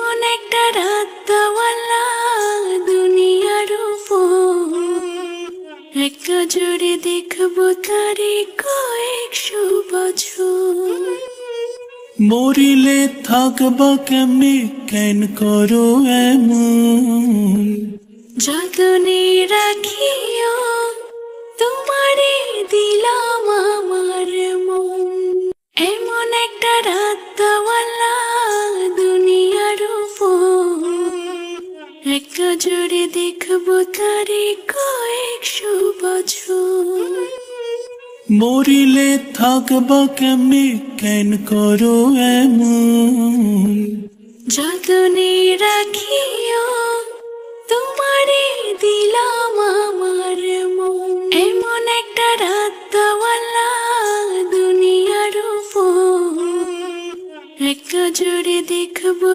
এমন একটা রাত দেওয়ালা দুনিয়ার উপর, একটা জোরে দেখবো তারে কয়েকশো বছর। মরিলে থাকবা কেমনে, কেন করো এমন? যতনে রাখিও তোমারে দিলাম আমার মন। এমন একটা রাত দেওয়ালা দুনিয়ার উপর, একটা জোরে দেখবো তারে কয়েকশো বছর। মরিলে থাকবা কেমনে, কেন করো এমন? যতনে রাখিও তোমারে দিলাম আমার মন। এমন একটা রাত দেওয়ালা দুনিয়ার উপর, একটা জোরে দেখবো